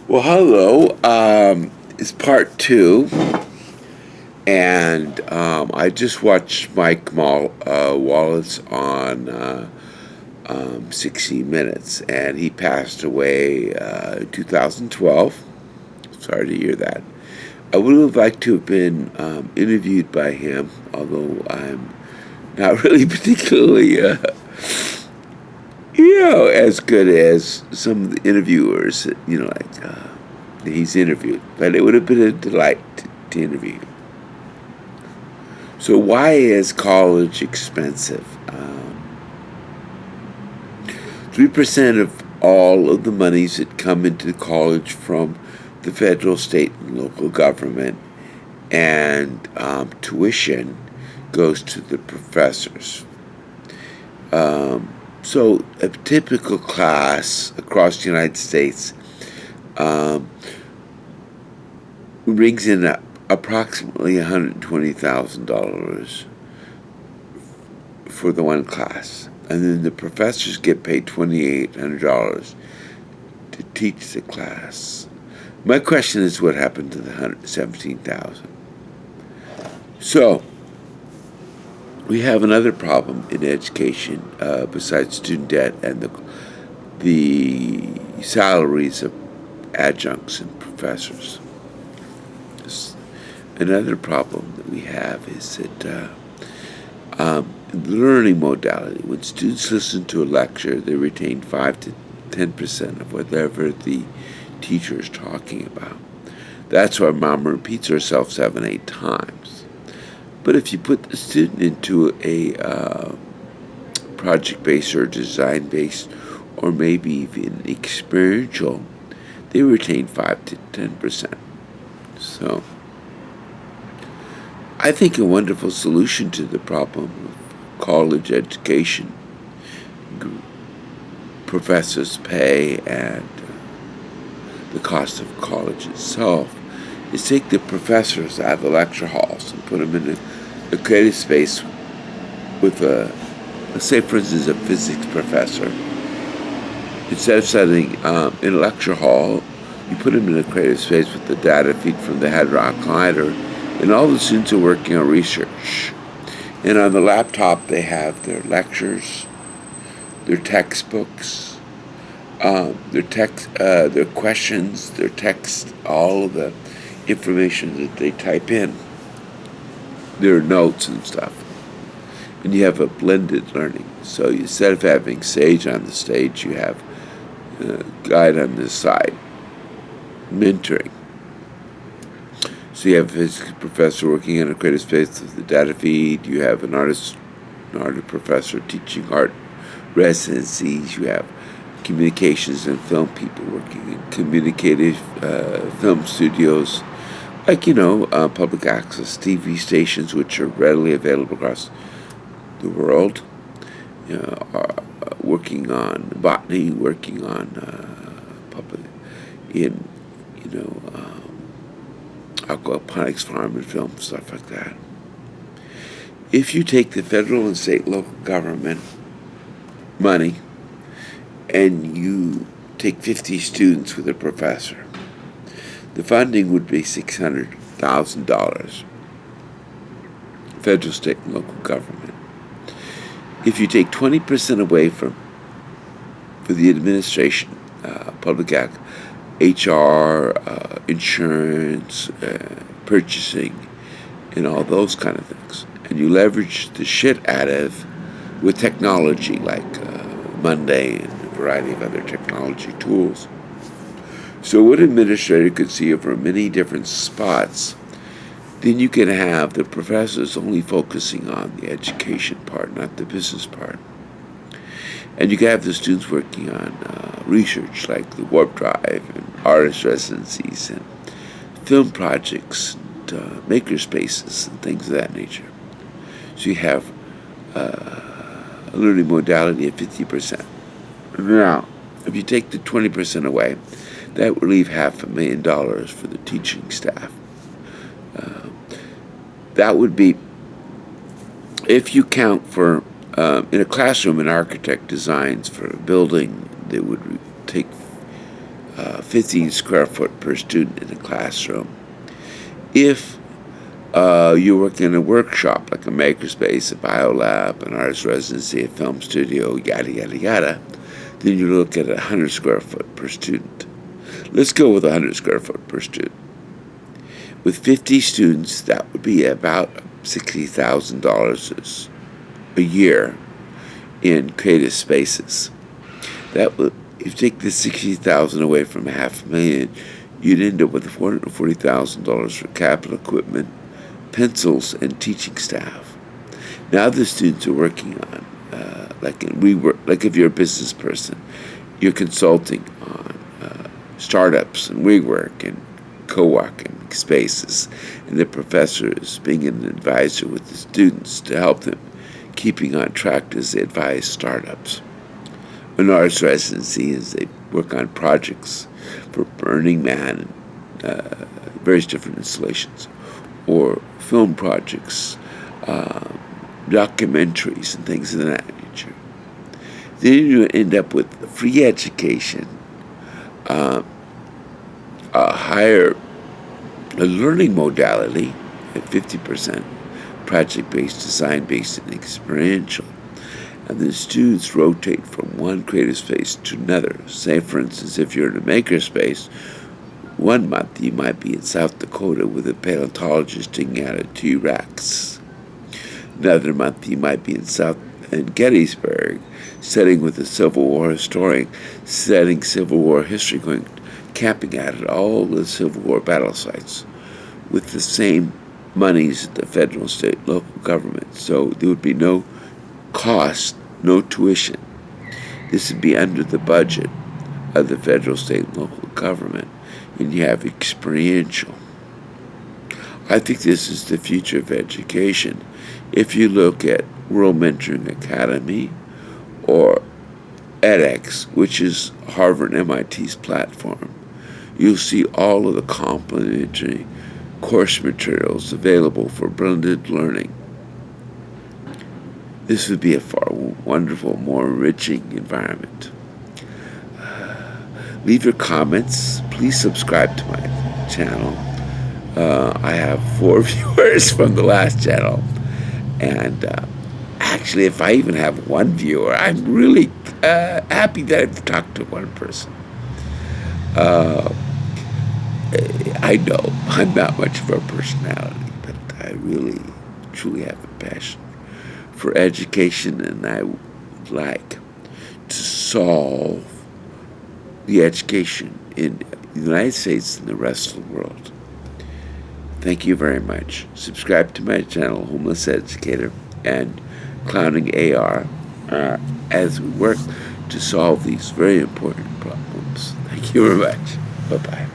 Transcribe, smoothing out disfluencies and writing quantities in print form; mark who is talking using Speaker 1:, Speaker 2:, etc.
Speaker 1: Well, hello. It's part two, and I just watched Wallace on 60 Minutes, and he passed away in 2012. Sorry to hear that. I would have liked to have been interviewed by him, although I'm not really particularly, as good as some of the interviewers, he's interviewed. But it would have been a delight to interview him. So why is college expensive? 3% of all of the monies that come into college from the federal, state, and local government and tuition goes to the professors. So a typical class across the United States brings in approximately $120,000 for the one class. And then the professors get paid $2,800 to teach the class. My question is, what happened to the $117,000? So we have another problem in education besides student debt and the salaries of adjuncts and professors. Another problem that we have is that learning modality. When students listen to a lecture, they retain 5 to 10% of whatever the teacher is talking about. That's why Mom repeats herself 7, 8 times. But if you put the student into a project-based or design-based or maybe even experiential, they retain 5 to 10%. So I think a wonderful solution to the problem of college education, professors' pay, and the cost of college itself, is take the professors out of the lecture halls and put them in a creative space with let's say for instance a physics professor. Instead of sitting in a lecture hall, you put them in a creative space with the data feed from the Hadron Collider, and all the students are working on research. And on the laptop, they have their lectures, their textbooks, their questions, their text, all of the information that they type in, their notes and stuff. And you have a blended learning. So instead of having Sage on the stage, you have a guide on the side, mentoring. So you have a physics professor working in a creative space with the data feed. You have an art professor teaching art residencies. You have communications and film people working in communicative film studios, like public access TV stations, which are readily available across the world. Working on botany, working on public in aquaponics farm and film, stuff like that. If you take the federal and state local government money and you take 50 students with a professor, the funding would be $600,000, federal, state, and local government. If you take 20% away for the administration, public act, HR, insurance, purchasing, and all those kind of things, and you leverage the shit out of with technology like Monday and a variety of other technology tools. So one administrator could see over many different spots. Then you can have the professors only focusing on the education part, not the business part. And you can have the students working on research like the warp drive and artist residencies and film projects and maker spaces and things of that nature. So you have a learning modality at 50%. Now, if you take the 20% away, that would leave $500,000 for the teaching staff. That would be, if you count for, in a classroom, an architect designs for a building, they would take 15 square foot per student in a classroom. If you're working in a workshop like a makerspace, a biolab, an artist residency, a film studio, yada, yada, yada, then you look at 100 square foot per student. Let's go with 100 square foot per student. With 50 students, that would be about $60,000 a year in creative spaces. That would, if you take the $60,000 away from $500,000, you'd end up with $440,000 for capital equipment, pencils, and teaching staff. Now the students are working on, like if you're a business person, you're consulting on startups and WeWork and co-working spaces, and the professor is being an advisor with the students to help them keeping on track as they advise startups. An artist residency is they work on projects for Burning Man and various different installations, or film projects, documentaries, and things of that nature. Then you end up with free education, a higher learning modality at 50%, project-based, design-based, and experiential. And the students rotate from one creative space to another. Say, for instance, if you're in a makerspace, 1 month you might be in South Dakota with a paleontologist digging out of T-Rex. Another month you might be in Gettysburg, studying with a Civil War historian, studying Civil War history, going camping out at all the Civil War battle sites with the same monies at the federal, state, local government. So there would be no cost, no tuition. This would be under the budget of the federal, state, and local government, and you have experiential. I think this is the future of education. If you look at World Mentoring Academy or edX, which is Harvard and MIT's platform, you'll see all of the complementary course materials available for blended learning. This would be a far wonderful, more enriching environment. Leave your comments. Please subscribe to my channel. I have 4 viewers from the last channel. And actually, if I even have 1 viewer, I'm really happy that I've talked to 1 person. I know I'm not much of a personality, but I really, truly have a passion for education, and I would like to solve the education in the United States and the rest of the world. Thank you very much. Subscribe to my channel, Homeless Educator, and Clowning AR, as we work to solve these very important problems. Thank you very much. Bye-bye.